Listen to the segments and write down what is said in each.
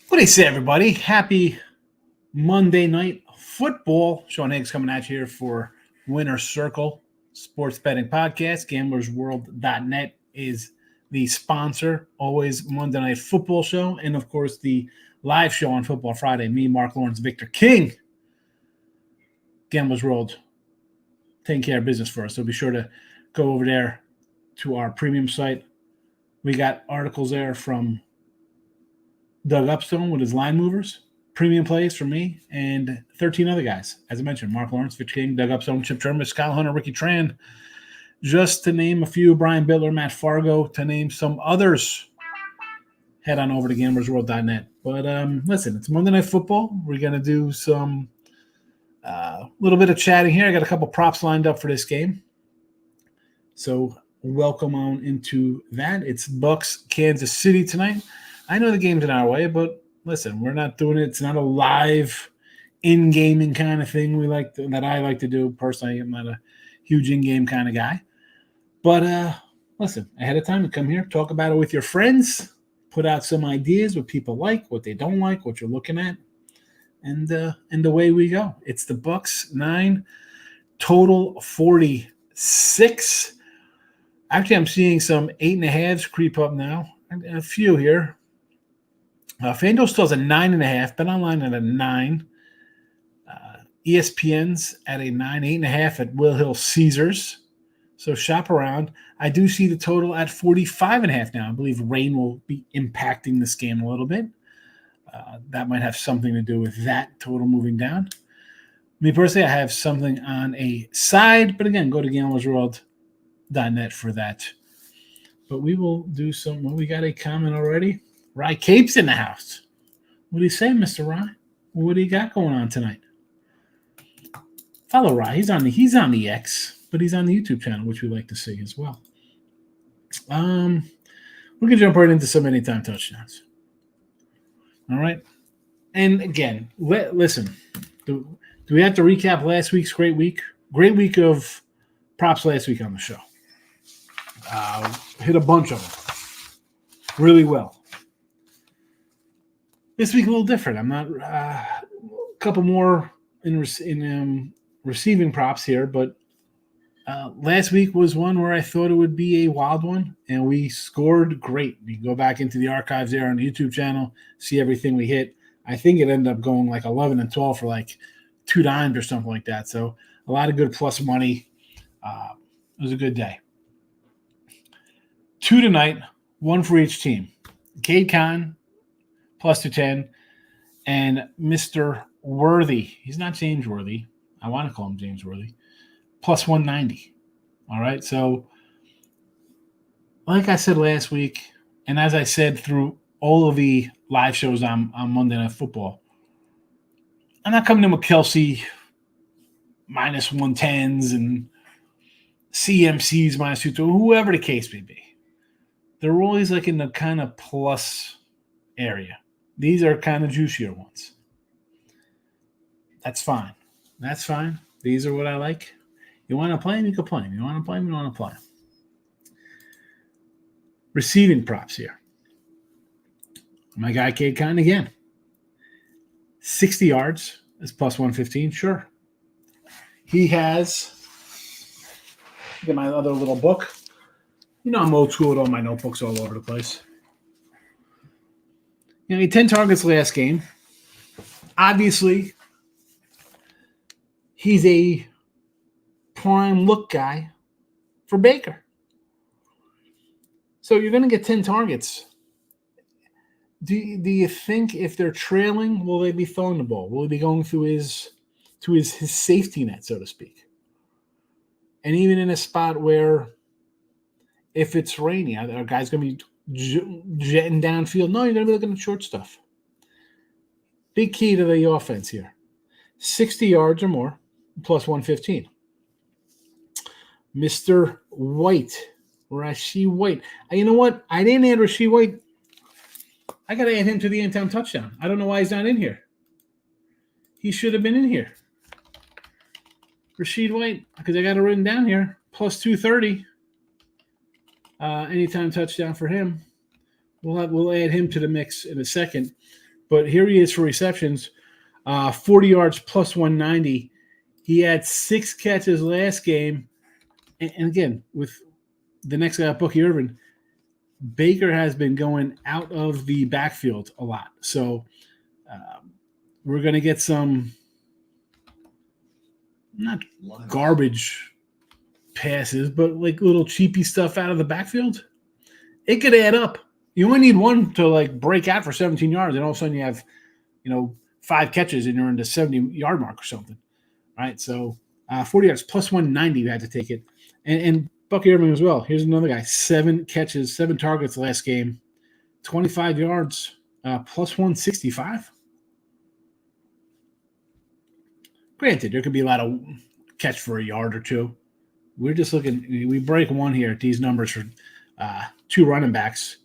What do you say, everybody? Happy Monday night football. Sean Higgs coming at you here for Winner Circle Sports Betting Podcast. GamblersWorld.net is the sponsor. Always Monday Night Football Show. And, of course, the live show on Football Friday. Me, Mark Lawrence, Victor King. Gamblers World taking care of business for us. So be sure to go over there to our premium site. We got articles there from Doug Upstone with his line movers, premium plays for me, and 13 other guys. As I mentioned, Mark Lawrence, Victor King, Doug Upstone, Chip Termas, Kyle Hunter, Ricky Tran, just to name a few, Brian Bittler, Matt Fargo, to name some others. Head on over to gamblersworld.net. But listen, it's Monday Night Football. We're going to do some little bit of chatting here. I got a couple props lined up for this game. So welcome on into that. It's Bucks, Kansas City tonight. I know the game's in our way, but listen, we're not doing it. It's not a live in-gaming kind of thing that I like to do. Personally, I'm not a huge in-game kind of guy. But listen, ahead of time, to come here, talk about it with your friends, put out some ideas, what people like, what they don't like, what you're looking at, and away we go. It's the Bucks 9, total 46. Actually, I'm seeing some 8.5s creep up now. A few here. FanDuel still has a 9.5. Bet online at a 9. ESPN's at a 9, 8.5 at Will Hill Caesars. So shop around. I do see the total at 45.5 now. I believe rain will be impacting this game a little bit. That might have something to do with that total moving down. Me personally, I have something on a side, but again, go to gamblersworld.net for that. But we will do some. Well, we got a comment already. Rye Cape's in the house. What do you say, Mr. Rye? What do you got going on tonight? Follow Rye. He's on the X, but he's on the YouTube channel, which we like to see as well. We can jump right into some anytime touchdowns. All right. And again, listen. Do we have to recap last week's great week? Great week of props last week on the show. Hit a bunch of them really well. This week a little different. I'm not a couple more in receiving props here, but last week was one where I thought it would be a wild one, and we scored great. You can go back into the archives there on the YouTube channel, see everything we hit. I think it ended up going like 11 and 12 for like $2 or something like that. So a lot of good plus money. It was a good day. 2 tonight, 1 for each team. Cade Khan, plus 210, and Mr. Worthy. He's not James Worthy. I want to call him James Worthy. Plus 190. All right, so like I said last week, and as I said through all of the live shows on Monday Night Football, I'm not coming in with Kelsey minus 110s and CMCs minus 2, whoever the case may be. They're always like in the kind of plus area. These are kind of juicier ones. That's fine. That's fine. These are what I like. You want to play them, you can play them. You want to play them, you want to play them. Receiving props here. My guy, Cade Khan, again. 60 yards is plus 115. Sure. He has, get my other little book. You know I'm old school with all my notebooks all over the place. You know, he had 10 targets last game. Obviously, he's a prime look guy for Baker. So you're going to get 10 targets. Do you think if they're trailing, will they be throwing the ball? Will he be going through his safety net, so to speak? And even in a spot where if it's rainy, are guys going to be jetting downfield? No, you're going to be looking at short stuff. Big key to the offense here. 60 yards or more, plus 115. Mr. White, Rashee White. You know what? I didn't add Rashee White. I got to add him to the in-town touchdown. I don't know why he's not in here. He should have been in here. Rashee White, because I got it written down here, plus 230. Anytime touchdown for him. We'll add him to the mix in a second. But here he is for receptions, 40 yards plus 190. He had 6 catches last game. And again, with the next guy, Bucky Irvin, Baker has been going out of the backfield a lot. So we're going to get some not garbage passes, but like little cheapy stuff out of the backfield. It could add up. You only need one to like break out for 17 yards, and all of a sudden you have, 5 catches and you're in the 70-yard mark or something. Right? So 40 yards plus 190, you had to take it. And Bucky Irving as well. Here's another guy. 7 catches, 7 targets last game, 25 yards, plus 165. Granted, there could be a lot of catch for a yard or two. We're just looking. We break one here at these numbers for 2 running backs.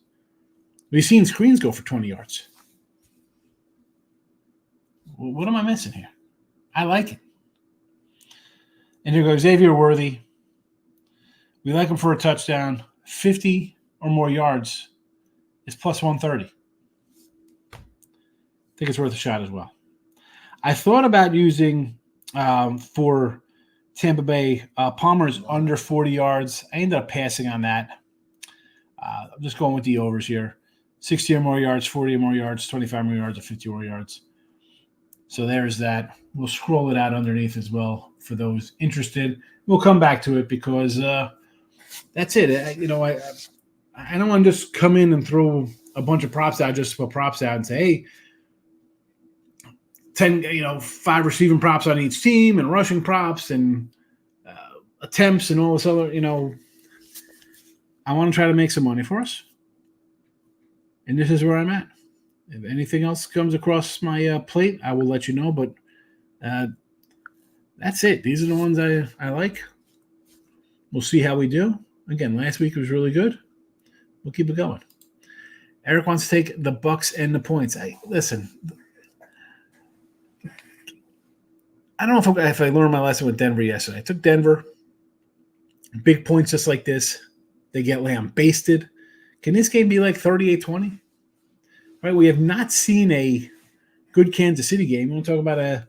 We've seen screens go for 20 yards. What am I missing here? I like it. And here goes Xavier Worthy. We like him for a touchdown. 50 or more yards is plus 130. I think it's worth a shot as well. I thought about using for Tampa Bay Palmer's under 40 yards. I ended up passing on that. I'm just going with the overs here. 60 or more yards, 40 or more yards, 25 more yards, or 50 more yards. So there's that. We'll scroll it out underneath as well for those interested. We'll come back to it because that's it. I don't want to just come in and throw a bunch of props out just to put props out and say, hey, 10, 5 receiving props on each team and rushing props and attempts and all this other, I want to try to make some money for us. And this is where I'm at. If anything else comes across my plate, I will let you know. But that's it. These are the ones I like. We'll see how we do. Again, last week was really good. We'll keep it going. Eric wants to take the Bucks and the points. Listen, I don't know if I learned my lesson with Denver yesterday. I took Denver. Big points just like this. They get lambasted. Can this game be like 38-20? Right? We have not seen a good Kansas City game. We want to talk about a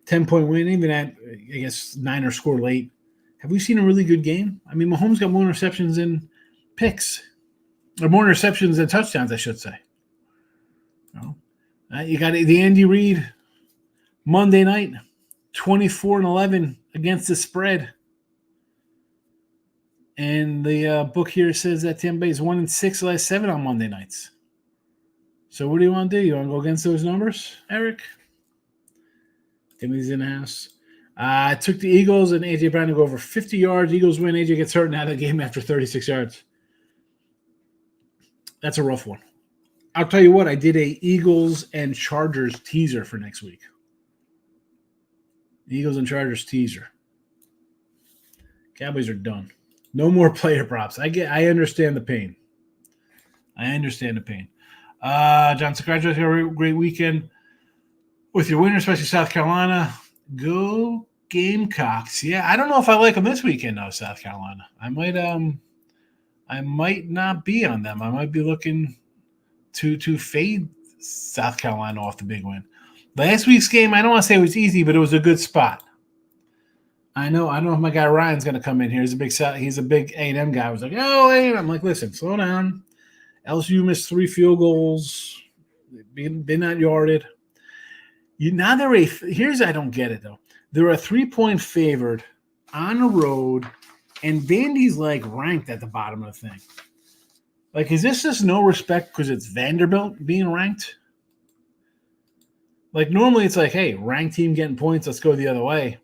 10-point win, even at, I guess, Niners score late. Have we seen a really good game? I mean, Mahomes got more interceptions than picks. Or more interceptions than touchdowns, I should say. You got the Andy Reid Monday night, 24-11 against the spread. And the book here says that Tampa Bay is 1-6 last 7 on Monday nights. So what do you want to do? You want to go against those numbers, Eric? Timmy's in the house. I took the Eagles and A.J. Brown to go over 50 yards. Eagles win. A.J. gets hurt out of the game after 36 yards. That's a rough one. I'll tell you what. I did a Eagles and Chargers teaser for next week. Eagles and Chargers teaser. Cowboys are done. No more player props. I understand the pain. John, congratulations on a great weekend with your winner, especially South Carolina. Go Gamecocks. Yeah, I don't know if I like them this weekend, though, South Carolina. I might not be on them. I might be looking to fade South Carolina off the big win. Last week's game, I don't want to say it was easy, but it was a good spot. I don't know if my guy Ryan's going to come in here. He's a big A&M guy. I was like, oh, A&M. I'm like, listen, slow down. LSU missed 3 field goals. Been not yarded. Here's I don't get it, though. They're a 3-point favored on the road, and Vandy's, like, ranked at the bottom of the thing. Like, is this just no respect because it's Vanderbilt being ranked? Like, normally it's like, hey, ranked team getting points, let's go the other way.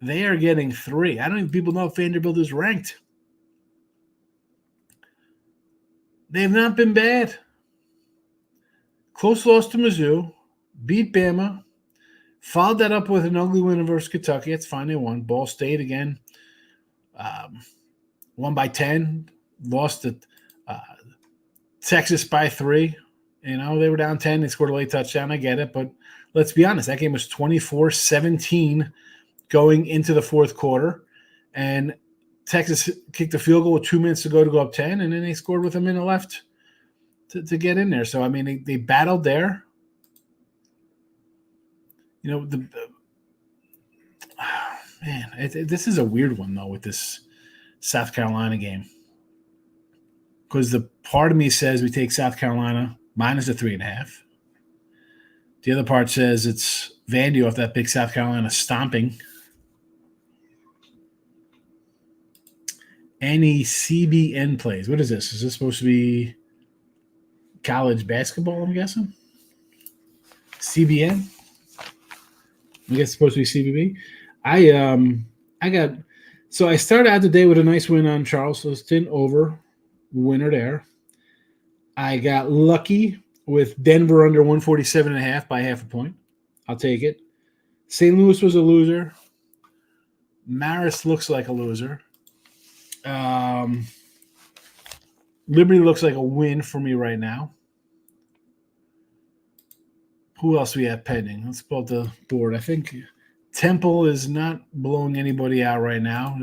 They are getting 3. I don't think people know if Vanderbilt is ranked. They have not been bad. Close loss to Mizzou. Beat Bama. Followed that up with an ugly win versus Kentucky. It's fine. They won. Ball State again. Won by 10. Lost to Texas by 3. They were down 10. They scored a late touchdown. I get it. But let's be honest. That game was 24-17 going into the fourth quarter. And Texas kicked a field goal with 2 minutes to go up 10. And then they scored with a minute left to get in there. So, I mean, they battled there. This is a weird one, though, with this South Carolina game. Because the part of me says we take South Carolina minus a 3.5. The other part says it's Vandy off that big South Carolina stomping. Any CBN plays. What is this? Is this supposed to be college basketball, I'm guessing? CBN? I guess it's supposed to be CBB. I started out the day with a nice win on Charleston over winner there. I got lucky with Denver under 147.5 by half a point. I'll take it. St. Louis was a loser. Marist looks like a loser. Liberty looks like a win for me right now. Who else we have pending? Let's pull up the board. I think Temple is not blowing anybody out right now.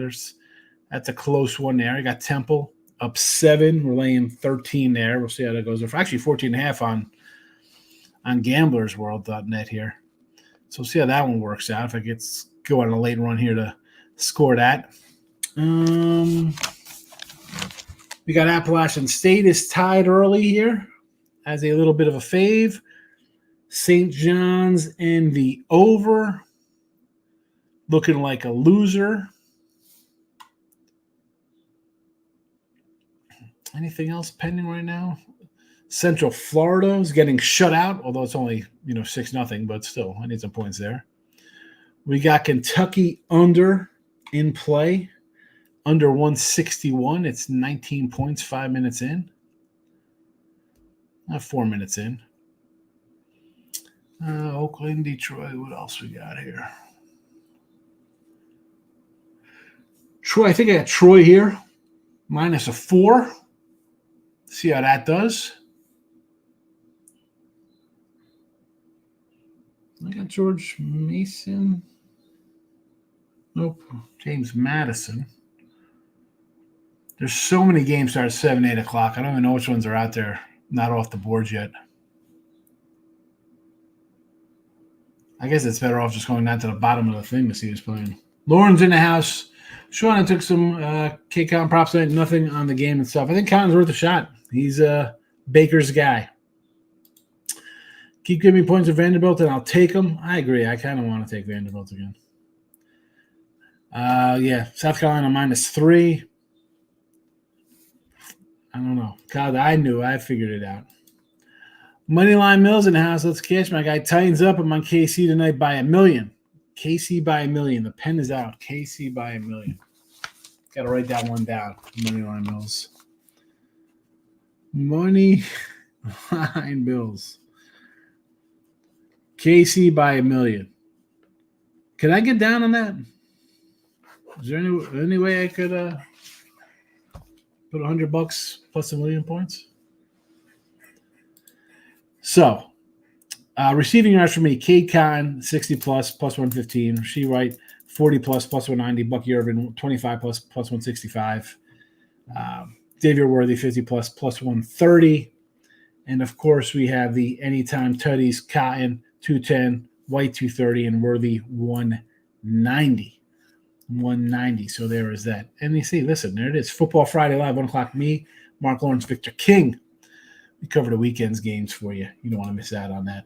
That's a close one there. I got Temple up 7. We're laying 13 there. We'll see how that goes. Actually, 14.5 on gamblersworld.net here. So we'll see how that one works out. If I go on a late run here to score that. We got Appalachian State is tied early here as a little bit of a fave. St. John's and the over, looking like a loser. Anything else pending right now? Central Florida is getting shut out, although it's only 6-0, but still, I need some points there. We got Kentucky under in play, under 161. It's 19 points, 5 minutes in. Not 4 minutes in. Oakland, Detroit. What else we got here? Troy. I think I got Troy here, minus a 4. See how that does. I got George Mason. Nope. James Madison. There's so many games start at 7, 8 o'clock. I don't even know which ones are out there, not off the boards yet. I guess it's better off just going down to the bottom of the thing to see who's playing. Lauren's in the house. Sean, I took some K-Con props tonight. Nothing on the game itself. I think Con's worth a shot. He's Baker's guy. Keep giving me points of Vanderbilt, and I'll take them. I agree. I kind of want to take Vanderbilt again. South Carolina minus 3. I don't know. God, I figured it out. Moneyline Mills in the house. Let's catch my guy. Titans up. I'm on KC tonight by 1 million. KC by 1 million. The pen is out. KC by 1 million. Got to write that one down. Moneyline Mills. Moneyline Mills. KC by 1 million. Can I get down on that? Is there any way I could put $100 plus 1 million points? So, receiving yards for me, Cade Con, 60 plus 115. Rasheed Wright, 40 plus 190. Bucky Irvin, 25 plus 165. Xavier Worthy, 50 plus 130. And, of course, we have the anytime tutties, Cotton, 210, White, 230, and Worthy, 190. 190. So there is that. And you see, listen, there it is. Football Friday Live, 1 o'clock. Me, Mark Lawrence, Victor King. We cover the weekend's games for you. You don't want to miss out on that.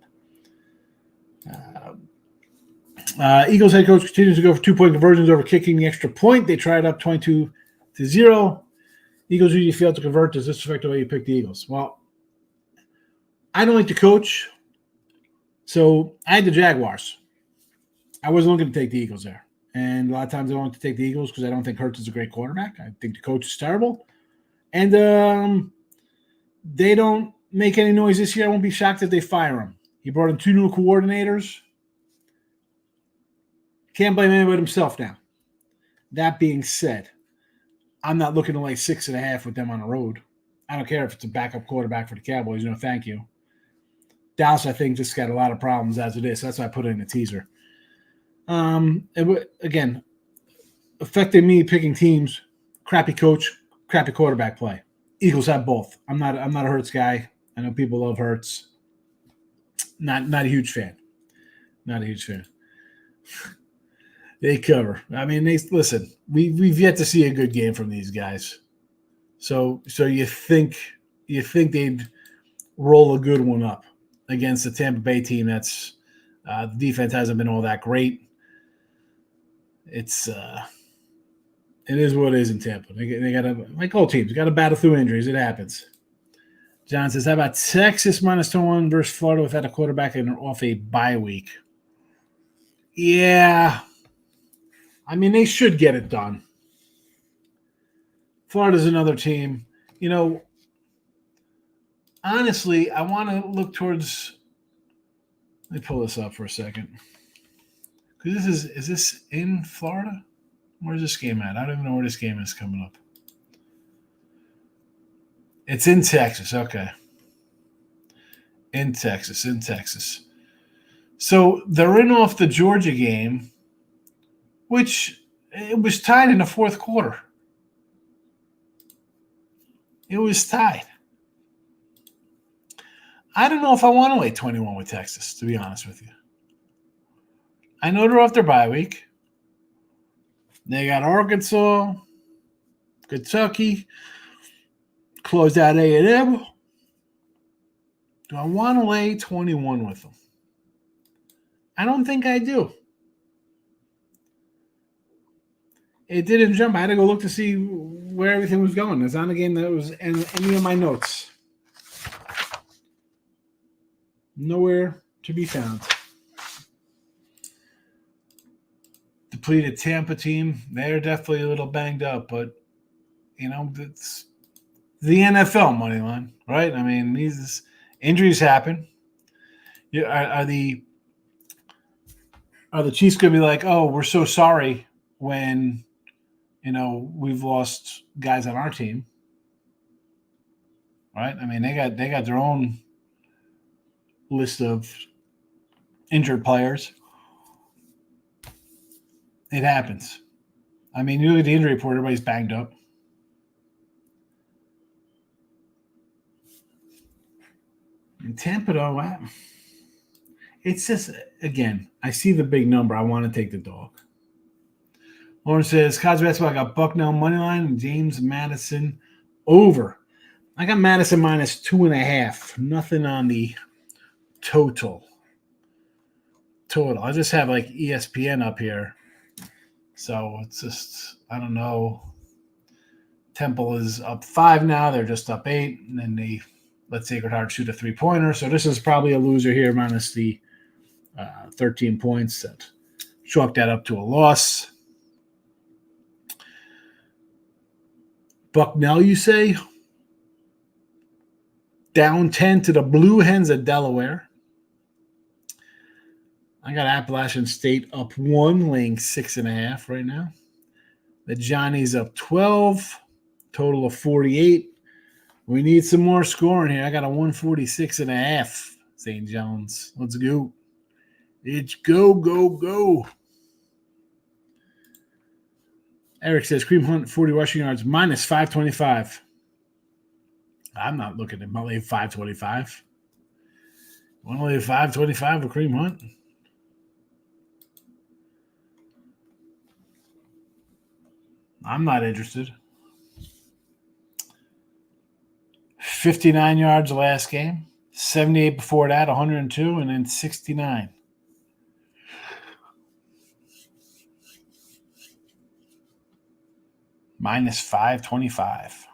Eagles head coach continues to go for 2-point conversions over kicking the extra point. They tried up 22-0. Eagles usually fail to convert. Does this affect the way you pick the Eagles? Well, I don't like to coach, so I had the Jaguars. I wasn't looking to take the Eagles there. And a lot of times I don't like to take the Eagles because I don't think Hurts is a great quarterback. I think the coach is terrible. And they don't make any noise this year. I won't be shocked if they fire him. He brought in 2 new coordinators. Can't blame anybody but himself now. That being said, I'm not looking to lay 6.5 with them on the road. I don't care if it's a backup quarterback for the Cowboys. No, thank you. Dallas, I think, just got a lot of problems as it is. So that's why I put it in the teaser. Again, affecting me picking teams, crappy coach, crappy quarterback play. Eagles have both. I'm not a Hurts guy. I know people love Hurts. Not a huge fan. Not a huge fan. They cover. I mean, they listen. We've yet to see a good game from these guys. So you think they'd roll a good one up against the Tampa Bay team that's the defense hasn't been all that great. It's it is what it is in Tampa. They got to, like all teams, got to battle through injuries. It happens. John says, how about Texas -1 versus Florida without a quarterback and off a bye week? Yeah. I mean, they should get it done. Florida's another team. You know, honestly, I want to look towards. Let me pull this up for a second. Because is this in Florida? Where's this game at? I don't even know where this game is coming up. It's in Texas. Okay. In Texas. So they're in off the Georgia game, which it was tied in the fourth quarter. It was tied. I don't know if I want to lay 21 with Texas, to be honest with you. I know they're off their bye week. They got Arkansas, Kentucky, closed out A&M. Do I want to lay 21 with them? I don't think I do. It didn't jump. I had to go look to see where everything was going. It's not a game that was in any of my notes. Nowhere to be found. Depleted Tampa team. They're definitely a little banged up, but, you know, it's the NFL money line, right? I mean, these injuries happen. Are the Chiefs going to be like, oh, we're so sorry when, you know, we've lost guys on our team, right? I mean, they got their own list of injured players. It happens. I mean, you look at the injury report, everybody's banged up. And Tampa, though, it's just, again, I see the big number. I want to take the dog. Lauren says, college basketball, I got Bucknell money line and James Madison over. I got Madison -2.5. Nothing on the total. I just have like ESPN up here. So it's just, I don't know. Temple is up 5 now. They're just up 8. And then they let Sacred Heart shoot a 3-pointer. So this is probably a loser here minus the 13 points. That chalk that up to a loss. Bucknell, you say? Down 10 to the Blue Hens of Delaware. I got Appalachian State up 1, laying 6.5 right now. The Johnnies up 12, total of 48. We need some more scoring here. I got a 146.5. St. John's. Let's go. It's go. Eric says, Cream Hunt, 40 rushing yards, -525. I'm not looking at my 525. Want to lay 525 with Cream Hunt? I'm not interested. 59 yards last game. 78 before that, 102, and then 69. -525.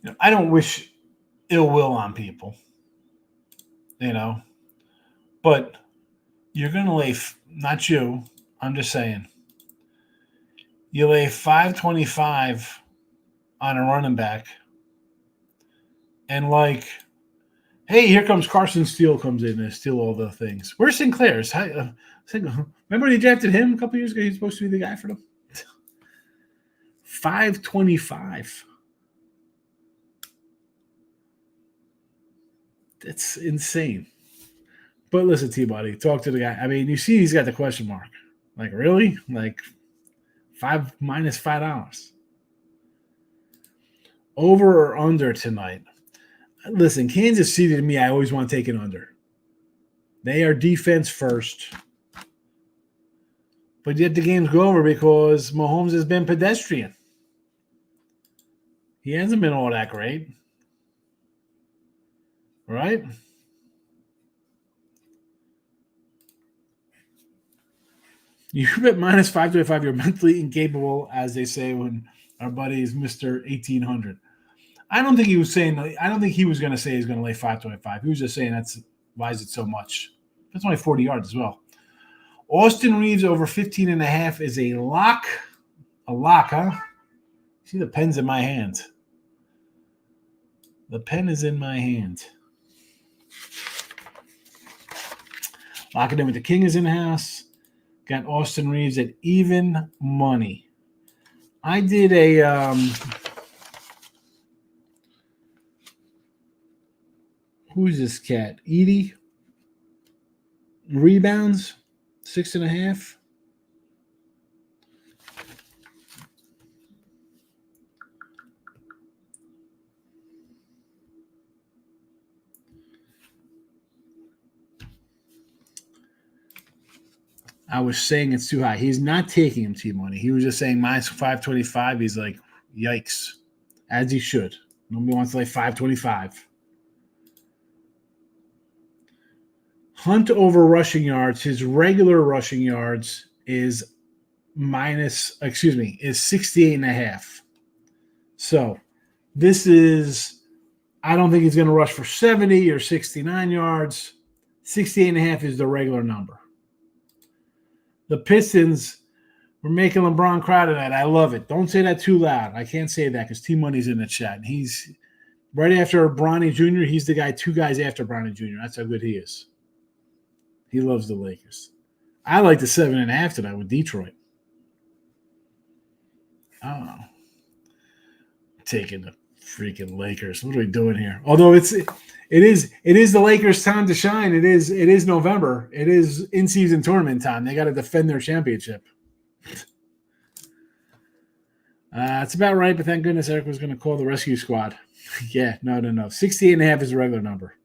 You know, I don't wish ill will on people, you know, but you're going to lay, not you, I'm just saying, you lay 525 on a running back, and like, hey, here comes Carson Steele comes in and steal all the things. Where's Sinclair's? Remember when they drafted him a couple years ago? He's supposed to be the guy for them. 525. That's insane. But listen, T-Body, talk to the guy. I mean, you see he's got the question mark. Like, really? Like, -$5. Over or under tonight? Listen, Kansas City to me, I always want to take an under. They are defense first. But yet the games go over because Mahomes has been pedestrian. He hasn't been all that great. Right? You bet -525, you're mentally incapable, as they say when our buddy is Mr. 1800. I don't think he was saying, I don't think he was going to say he's going to lay 525. He was just saying why is it so much? That's only 40 yards as well. Austin Reeves over 15.5 is a lock. A lock, huh? See, the pen's in my hand. The pen is in my hand. Locking in with the King is in the house. Got Austin Reeves at even money. I did a who's this cat? Edie. Rebounds, 6.5. I was saying it's too high. He's not taking him T-money. He was just saying -525. He's like, yikes. As he should. Nobody wants to lay 525. Hunt over rushing yards. His regular rushing yards is 68.5. So this is, I don't think he's going to rush for 70 or 69 yards. 68.5 is the regular number. The Pistons were making LeBron cry tonight. I love it. Don't say that too loud. I can't say that because T-Money's in the chat. And he's right after Bronny Jr. He's the guy 2 guys after Bronny Jr. That's how good he is. He loves the Lakers. I like the 7.5 tonight with Detroit. Oh, taking the freaking Lakers. What are we doing here? Although it is the Lakers' time to shine. It is November. It is in-season tournament time. They got to defend their championship. It's about right, but thank goodness Eric was going to call the rescue squad. Yeah, no. 68.5 is the regular number.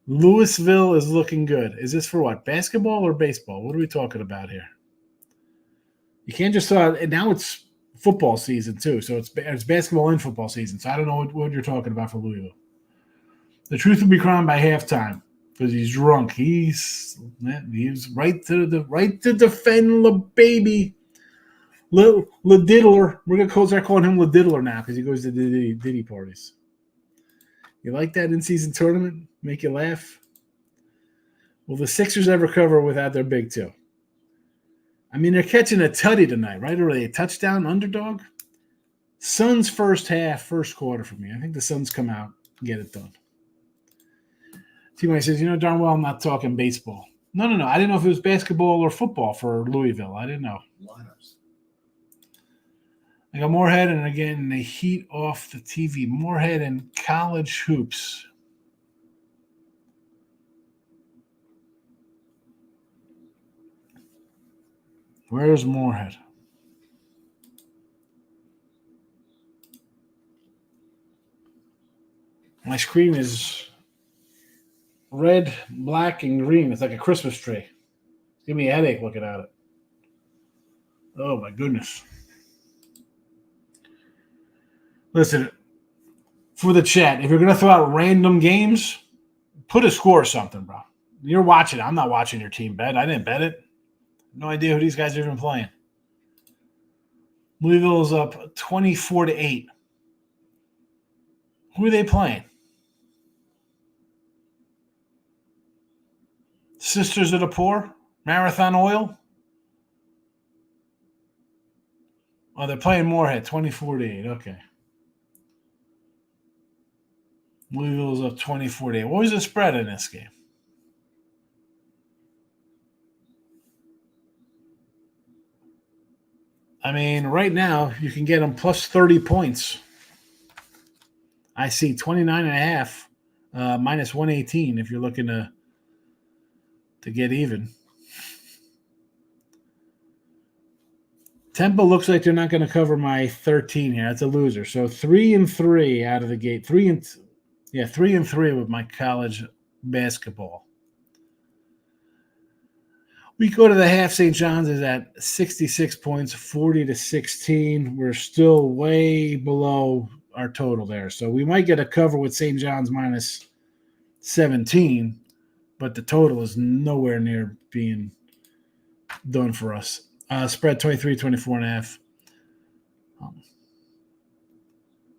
Louisville is looking good. Is this for what? Basketball or baseball? What are we talking about here? You can't just now it's football season too, so it's basketball and football season. So I don't know what you're talking about for Louisville. The truth will be crowned by halftime because he's drunk. He's right to defend the baby. Le Diddler. We're gonna start calling him Le Diddler now because he goes to Diddy parties. You like that in-season tournament? Make you laugh? Will the Sixers ever cover without their big two? I mean, they're catching a tutty tonight, right? Or are they a touchdown underdog? Suns first quarter for me. I think the Suns come out and get it done. T-Mike says, darn well I'm not talking baseball. No. I didn't know if it was basketball or football for Louisville. I didn't know. Lineups. I got Moorhead, and again, they heat off the TV. Moorhead and college hoops. Where's Moorhead? My screen is red, black, and green. It's like a Christmas tree. Give me a headache looking at it. Oh, my goodness. Listen, for the chat, if you're going to throw out random games, put a score or something, bro. You're watching it. I'm not watching your team bet. I didn't bet it. No idea who these guys are even playing. Louisville's up 24-8. Who are they playing? Sisters of the Poor? Marathon Oil? Oh, they're playing Moorhead, 24-8. Okay. Louisville's up 24-8. What was the spread in this game? I mean, right now, you can get them plus 30 points. I see 29.5, minus 118 if you're looking to get even. Tampa looks like they're not going to cover my 13 here. That's a loser. So 3-3 out of the gate. 3-3 with my college basketball. We go to the half. St. John's is at 66 points, 40-16. We're still way below our total there. So we might get a cover with St. John's minus 17, but the total is nowhere near being done for us. Spread 23, 24.5.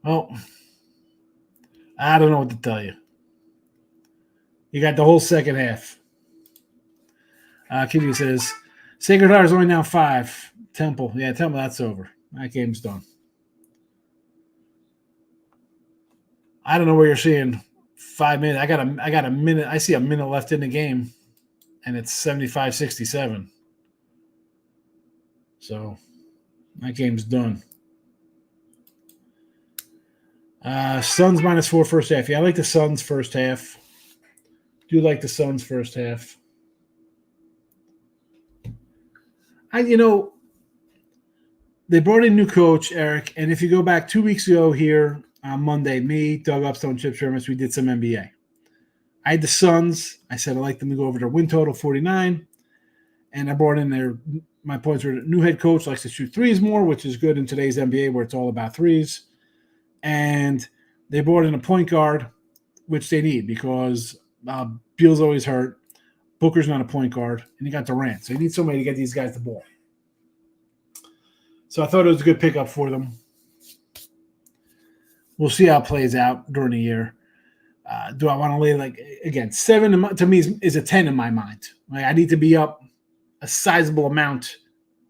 Oh, I don't know what to tell you. You got the whole second half. Kitty says, Sacred Heart is only now 5. Temple. Yeah, Temple, that's over. That game's done. I don't know where you're seeing 5 minutes. I got a minute. I see a minute left in the game, and it's 75-67. So that game's done. Suns -4 first half. Yeah, I like the Suns first half. Do like the Suns first half. They brought in a new coach, Eric, and if you go back 2 weeks ago here on Monday, me, Doug Upstone, Chip Sherman, we did some NBA. I had the Suns. I said I like them to go over their win total, 49, and I brought in my points were new head coach likes to shoot threes more, which is good in today's NBA where it's all about threes. And they brought in a point guard, which they need because Beal's always hurt. Booker's not a point guard, and you got Durant. So you need somebody to get these guys the ball. So I thought it was a good pickup for them. We'll see how it plays out during the year. Do I want to lay, again, 7 to me is a 10 in my mind. I need to be up a sizable amount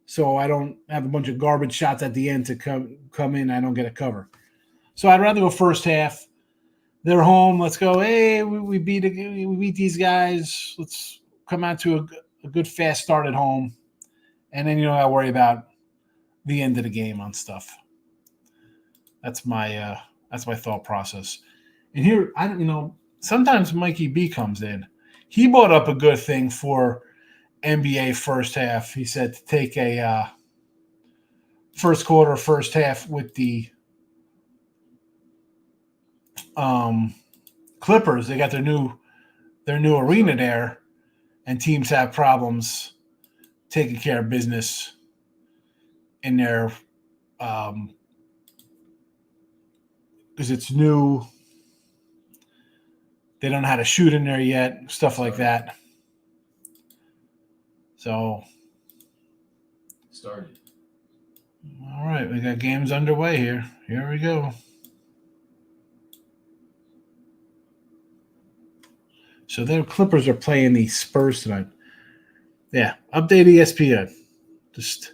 so I don't have a bunch of garbage shots at the end to come in. I don't get a cover. So I'd rather go first half. They're home. Let's go. Hey, we beat these guys. Let's come out to a good fast start at home, and then I worry about the end of the game on stuff. That's my thought process. And here, sometimes Mikey B comes in. He brought up a good thing for NBA first half. He said to take a first quarter, first half with the Clippers. They got their new arena there, and teams have problems taking care of business in their because it's new. They don't know how to shoot in there yet, stuff like that. So started. All right, we got games underway here. Here we go. So the Clippers are playing the Spurs tonight. Yeah, update ESPN. Just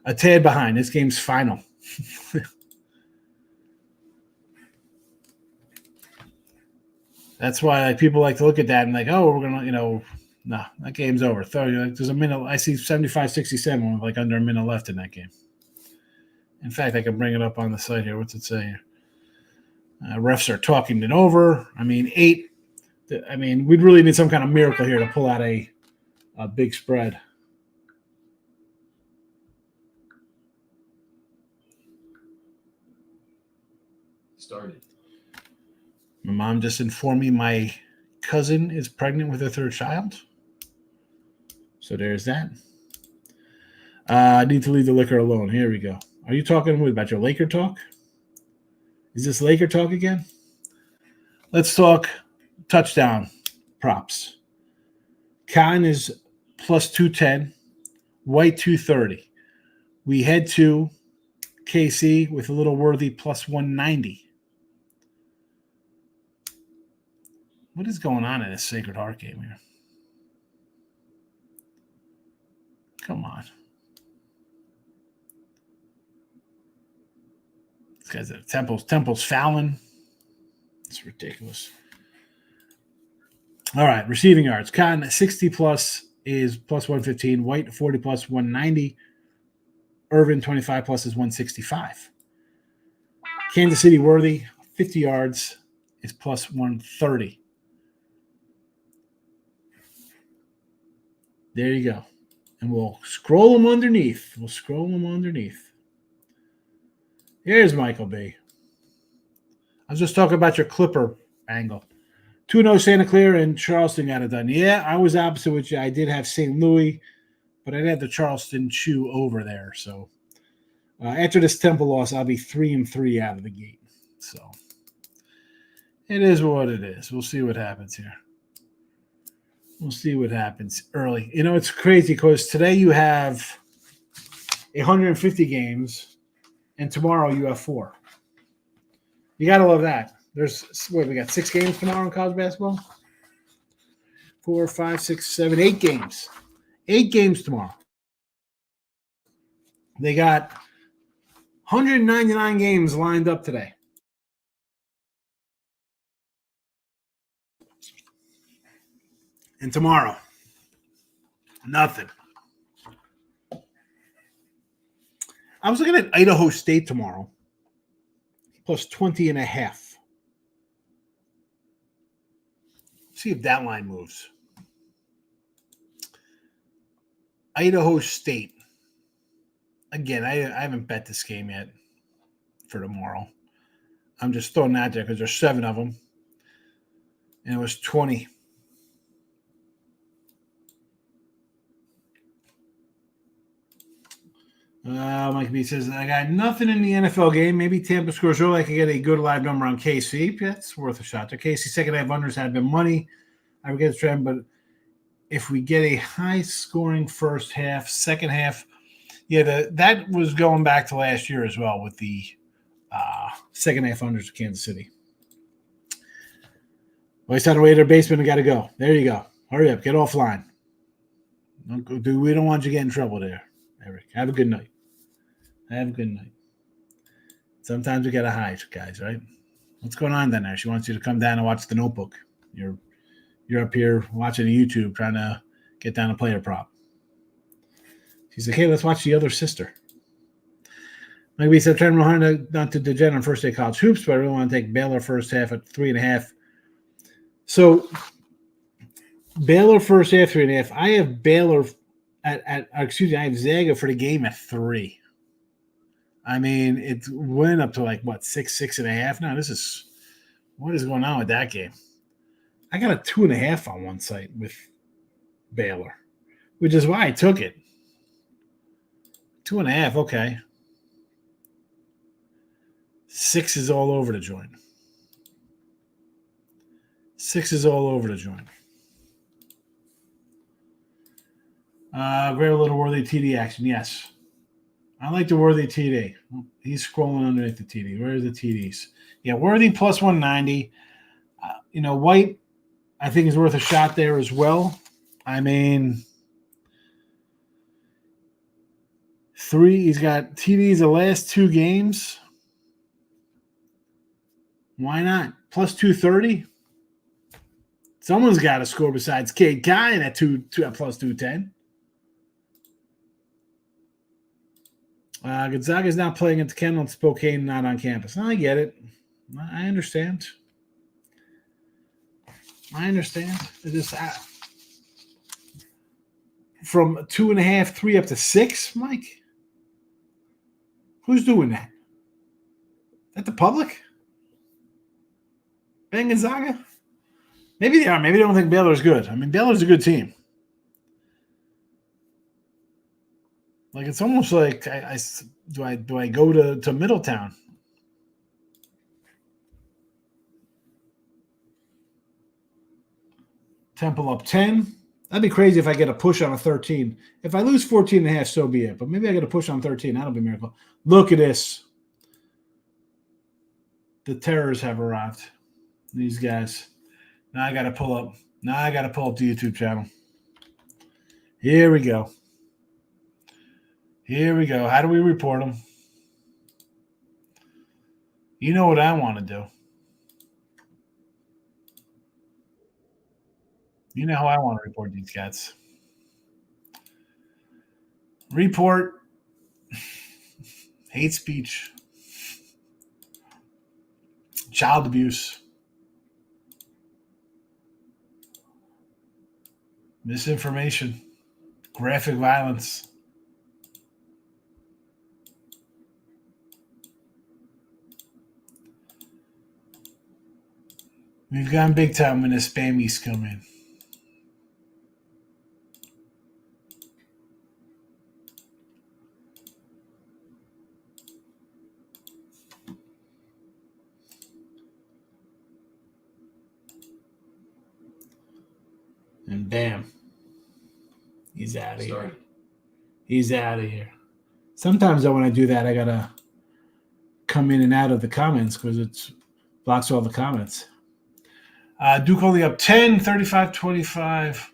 a tad behind. This game's final. That's why people like to look at that and we're going to, nah, that game's over. There's a minute. I see 75-67 with under a minute left in that game. In fact, I can bring it up on the site here. What's it say here? Refs are talking it over. 8. We'd really need some kind of miracle here to pull out a big spread. Started. My mom just informed me my cousin is pregnant with her 3rd child. So there's that. I need to leave the liquor alone. Here we go. Are you talking about your Laker talk? Is this Laker talk again? Let's talk touchdown props. Khan is plus 210. White 230. We head to KC with a little worthy plus 190. What is going on in this Sacred Heart game here? Come on. These guys are Temple's fouling. It's ridiculous. All right, receiving yards. Cotton 60 plus is plus 115. White 40 plus 190. Irvin 25 plus is 165. Kansas City Worthy 50 yards is plus 130. There you go. And we'll scroll them underneath. Here's Michael B. I was just talking about your Clipper angle. 2-0 Santa Clara and Charleston got it done. Yeah, I was opposite with you. I did have St. Louis, but I had the Charleston chew over there. So after this Temple loss, I'll be 3-3 out of the gate. So it is what it is. We'll see what happens here. We'll see what happens early. You know, it's crazy because today you have 150 games, and tomorrow you have 4. You got to love that. We got 6 games tomorrow in college basketball? 4, 5, 6, 7, 8 games. 8 games tomorrow. They got 199 games lined up today. And tomorrow, nothing. I was looking at Idaho State tomorrow, plus 20.5. See if that line moves. Idaho State. Again, I haven't bet this game yet for tomorrow. I'm just throwing that there because there's 7 of them. And it was 20. Mike B says, I got nothing in the NFL game. Maybe Tampa scores early. I could get a good live number on KC. That's worth a shot. The KC second half unders have been money. I would get the trend, but if we get a high-scoring first half, second half, that was going back to last year as well with the second half unders of Kansas City. Well, he's on the way to their basement and got to go. There you go. Hurry up. Get offline. We don't want you to get in trouble there, Eric. Have a good night. Sometimes we got to hide, guys, right? What's going on down there? She wants you to come down and watch The Notebook. You're up here watching YouTube trying to get down a player prop. She's like, hey, let's watch The Other Sister. Like we said, trying not to degenerate on first day college hoops, but I really want to take Baylor first half at 3.5. So Baylor first half, 3.5. I have Baylor I have Zaga for the game at 3. I mean, it went up to 6.5. Now what is going on with that game? I got a 2.5 on one site with Baylor, which is why I took it. 2.5, okay. 6 is all over the joint. 6 is all over the joint. Great little Worthy TD action, yes. I like the Worthy TD. He's scrolling underneath the TD. Where's the TDs? Yeah, Worthy plus 190. White, I think, is worth a shot there as well. I mean, 3, he's got TDs the last 2 games. Why not? Plus 230. Someone's got to score besides Cade Guy at plus 210. Gonzaga's not playing at the Kendall and Spokane, not on campus. I get it. I understand. It just from 2.5, 3 up to 6, Mike. Who's doing that? Is that the public? Ben Gonzaga? Maybe they are. Maybe they don't think Baylor's good. I mean, Baylor's a good team. It's almost like do I go to Middletown? Temple up 10. That'd be crazy if I get a push on a 13. If I lose 14.5, so be it. But maybe I get a push on 13. That'll be a miracle. Look at this. The terrors have arrived. These guys. Now I got to pull up the YouTube channel. Here we go. How do we report them? You know what I want to do. You know how I want to report these cats. Report hate speech, child abuse, misinformation. Graphic violence. We've gone big time when the spammies come in. And bam. He's out of here. Started. He's out of here. Sometimes, though, when I do that, I got to come in and out of the comments because it blocks all the comments. Duke only up 10, 35-25.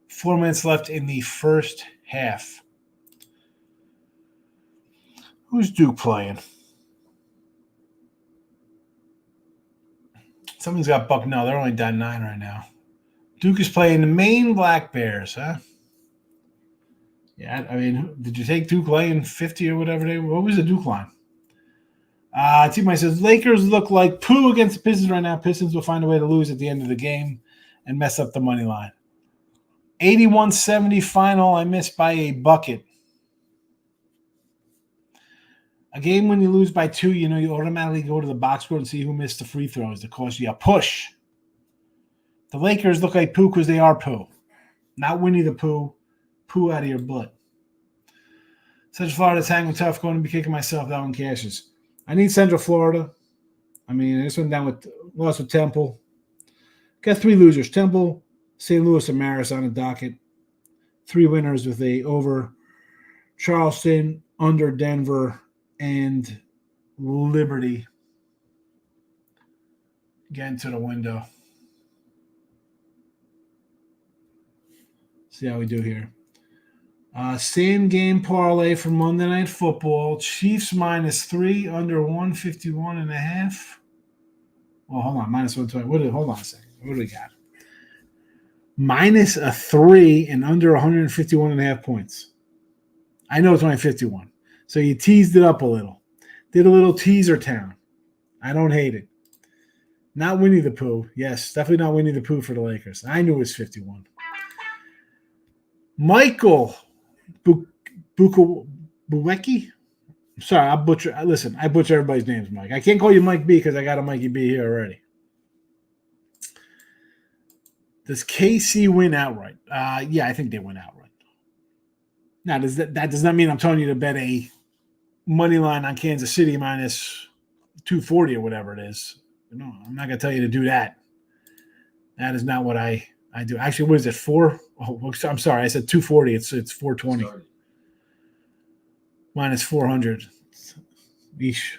4 minutes left in the first half. Who's Duke playing? Someone's got Buck. No, they're only down 9 right now. Duke is playing the Maine Black Bears, huh? Yeah, I mean, did you take Duke laying 50 or whatever? What was the Duke line? T-Mike says, Lakers look like poo against the Pistons right now. Pistons will find a way to lose at the end of the game and mess up the money line. 81-70 final. I missed by a bucket. A game when you lose by 2, you automatically go to the box score and see who missed the free throws to cost you a push. The Lakers look like poo because they are poo. Not Winnie the Pooh. Poo out of your butt. Central Florida's hanging tough. Going to be kicking myself. That one cashes. I need Central Florida. I mean, this went down lost with Temple. Got 3 losers. Temple, St. Louis, and Marist on the docket. 3 winners with a over Charleston, under Denver, and Liberty. Getting to the window. See how we do here. Same game parlay for Monday Night Football. Chiefs -3, under 151.5. Well, hold on. -120. Hold on a second. What do we got? -3 and under 151.5 points. I know it's only 51. So you teased it up a little. Did a little teaser town. I don't hate it. Not Winnie the Pooh. Yes, definitely not Winnie the Pooh for the Lakers. I knew it was 51. Michael Buwecki? Sorry, I butcher everybody's names, Mike. I can't call you Mike B because I got a Mikey B here already. Does KC win outright? Yeah, I think they win outright. Now, that does not mean I'm telling you to bet a money line on Kansas City -240 or whatever it is. No, I'm not going to tell you to do that. That is not what I do. Actually, what is it, 4? Oh, I'm sorry. I said 240. It's 420. Started. -400. Eesh.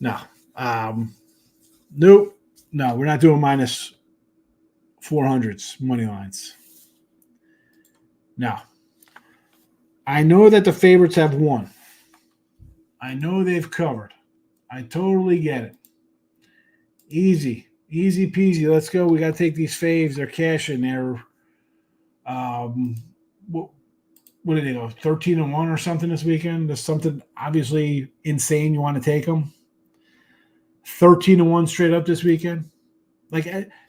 No. Nope. No, we're not doing -400s money lines. No. I know that the favorites have won. I know they've covered. I totally get it. Easy peasy. Let's go. We got to take these faves. They're cashing. They're, what did they go? 13-1 or something this weekend? There's something obviously insane. You want to take them? 13-1 straight up this weekend. Like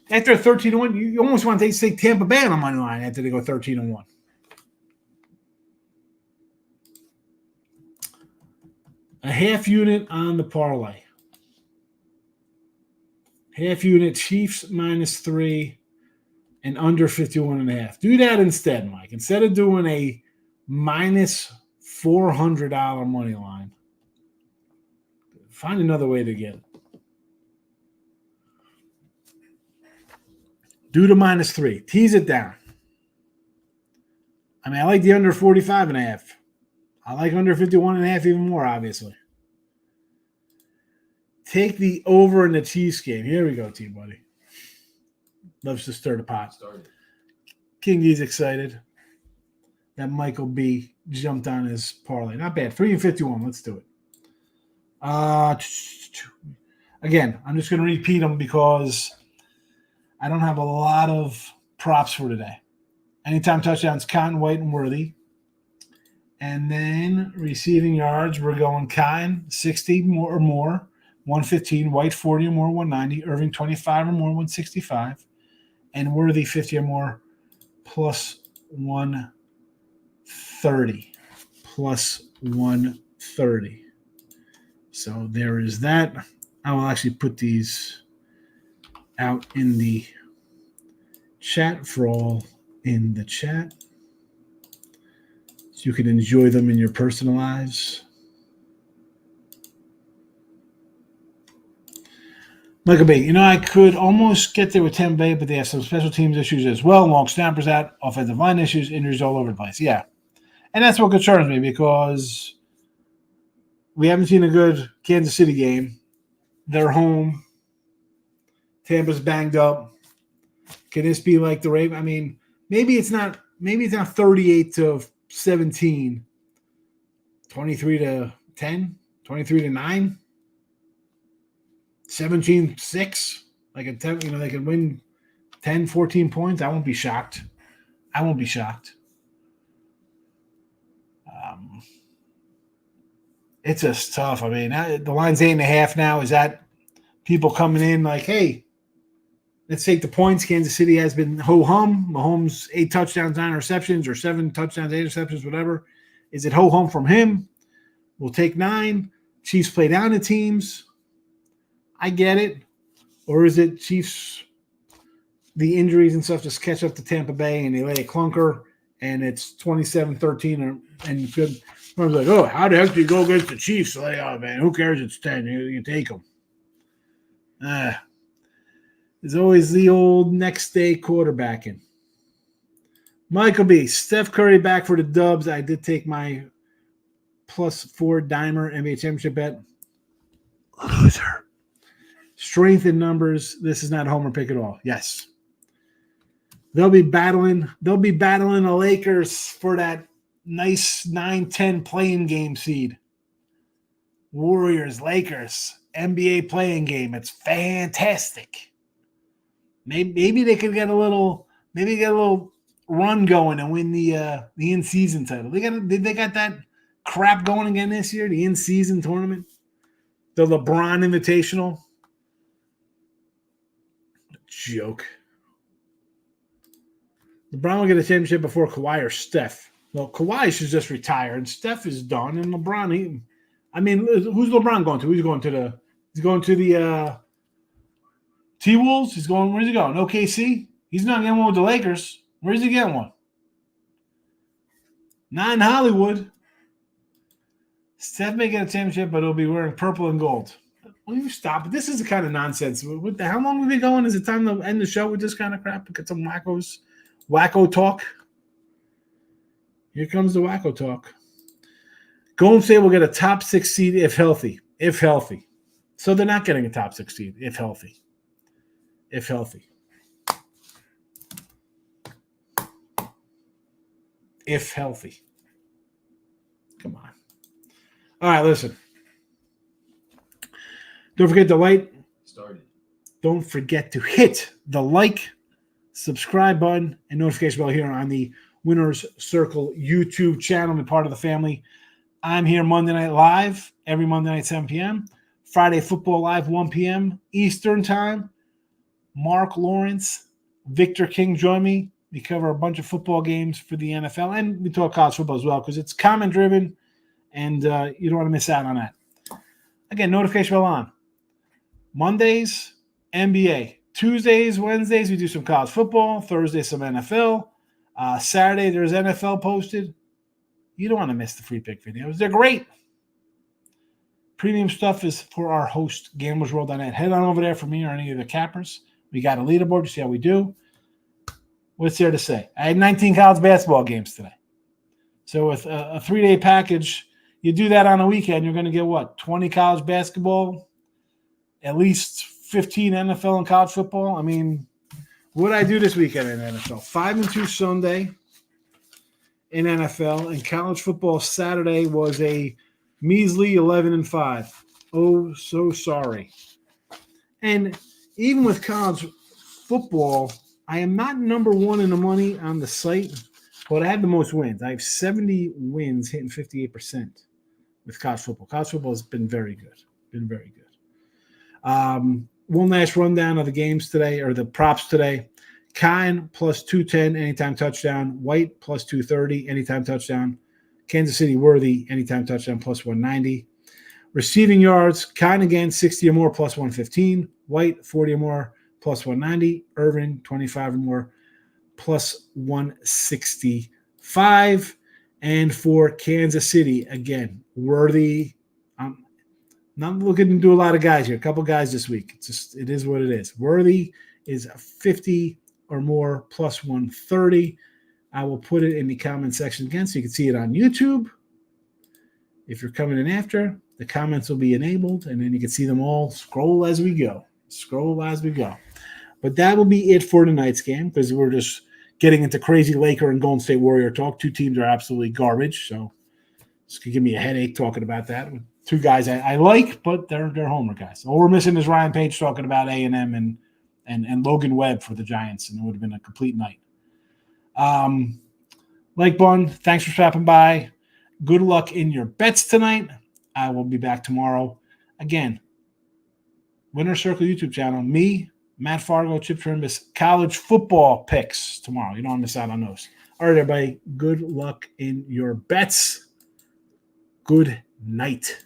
after 13-1, you almost want to take Tampa Bay on the money line after they go 13-1. A half unit on the parlay. Half unit Chiefs -3 and under 51.5. Do that instead, Mike. Instead of doing a -$400 money line, find another way to get it. Do the -3. Tease it down. I mean, I like the under 45.5. I like under 51.5 even more, obviously. Take the over in the Chiefs game. Here we go, T-Buddy. Loves to stir the pot. Started. King D's excited that Michael B jumped on his parlay. Not bad. 3-51. Let's do it. Again, I'm just going to repeat them because I don't have a lot of props for today. Anytime touchdowns, Cotton, White, and Worthy. And then receiving yards, we're going Cotton, 60 more or more, 115, White, 40 or more, 190, Irving, 25 or more, 165, and Worthy, 50 or more, plus 1 130 plus 130. So there is that. I will actually put these out in the chat for all in the chat, so you can enjoy them in your personal lives. Michael B, I could almost get there with Tampa Bay, but they have some special teams issues as well. Long snappers out, offensive line issues, injuries all over the place. Yeah. And that's what concerns me, because we haven't seen a good Kansas City game. They're home. Tampa's banged up. Can this be like the Ravens? I mean, maybe it's not 38-17, 23-10, 23-9. 17-6, like a 10, they can win 10, 14 points. I won't be shocked. It's just tough. I mean, the line's 8.5 now. Is that people coming in like, hey, let's take the points? Kansas City has been ho-hum. Mahomes 8 touchdowns, 9 interceptions, or 7 touchdowns, 8 interceptions, whatever. Is it ho-hum from him? We'll take 9. Chiefs play down the teams. I get it. Or is it Chiefs, the injuries and stuff just catch up to Tampa Bay and they lay a clunker and it's 27-13 and good. I was like, oh, how the heck do you go against the Chiefs? Like, oh, man, who cares? It's 10. You take them. There's always the old next day quarterbacking. Michael B, Steph Curry back for the Dubs. I did take my +4 dimer NBA championship bet. Loser. Strength in numbers. This is not a homer pick at all. Yes. They'll be battling the Lakers for that nice 9-10 playing game seed. Warriors, Lakers, NBA playing game. It's fantastic. Maybe they could get a little run going and win the in-season title. They got that crap going again this year, the in-season tournament, the LeBron Invitational. Joke. LeBron will get a championship before Kawhi or Steph. Well, Kawhi should just retire, and Steph is done. And LeBron, who's LeBron going to? He's going to the T-Wolves. Where's he going? OKC? He's not getting one with the Lakers. Where's he getting one? Not in Hollywood. Steph may get a championship, but he'll be wearing purple and gold. Will you stop? This is the kind of nonsense. How long have we been going? Is it time to end the show with this kind of crap? Get some wacko talk. Here comes the wacko talk. Golden State will get a top 6 seed if healthy. If healthy. So they're not getting a top 6 seed if healthy. If healthy. If healthy. Come on. All right, listen. Don't forget to like. Started. Don't forget to hit the like, subscribe button, and notification bell here on the Winners Circle YouTube channel. Be part of the family. I'm here Monday Night Live, every Monday night, 7 p.m. Friday Football Live, 1 p.m. Eastern Time. Mark Lawrence, Victor King join me. We cover a bunch of football games for the NFL, and we talk college football as well because it's comment-driven, and you don't want to miss out on that. Again, notification bell on. Mondays, NBA. Tuesdays, Wednesdays, we do some college football. Thursday, some NFL. Saturday, there's NFL posted. You don't want to miss the free pick videos. They're great. Premium stuff is for our host, GamblersWorld.net. Head on over there for me or any of the cappers. We got a leaderboard to see how we do. What's there to say? I had 19 college basketball games today. So with a 3-day package, you do that on a weekend, you're going to get what? 20 college basketball, at least 15 NFL and college football. I mean, what did I do this weekend in NFL? 5-2 Sunday in NFL, and college football Saturday was a measly 11-5. Oh, so sorry. And even with college football, I am not number one in the money on the site, but I have the most wins. I have 70 wins, hitting 58% with college football. College football has been very good. One last rundown of the games today, or the props today. Kine +210 anytime touchdown. White +230 anytime touchdown. Kansas City, Worthy, anytime touchdown, plus 190. Receiving yards, Cotton again, 60 or more, plus 115. White, 40 or more, plus 190. Irvin, 25 or more, plus 165. And for Kansas City, again, Worthy. I'm not looking to do a lot of guys here. A couple guys this week. It is what it is. Worthy is 50 or more, plus 130. I will put it in the comment section again so you can see it on YouTube. If you're coming in after, the comments will be enabled, and then you can see them all. Scroll as we go. But that will be it for tonight's game, because we're just getting into crazy Laker and Golden State Warrior talk. Two teams are absolutely garbage, so this could give me a headache talking about that. Two guys I like, but they're homer guys. All we're missing is Ryan Page talking about A&M and Logan Webb for the Giants, and it would have been a complete night. Lake Bun, thanks for stopping by. Good luck in your bets tonight. I will be back tomorrow. Again, Winner Circle YouTube channel, me, Matt Fargo, Chip Trimbus, college football picks tomorrow. You don't want to miss out on those. All right, everybody, good luck in your bets. Good night.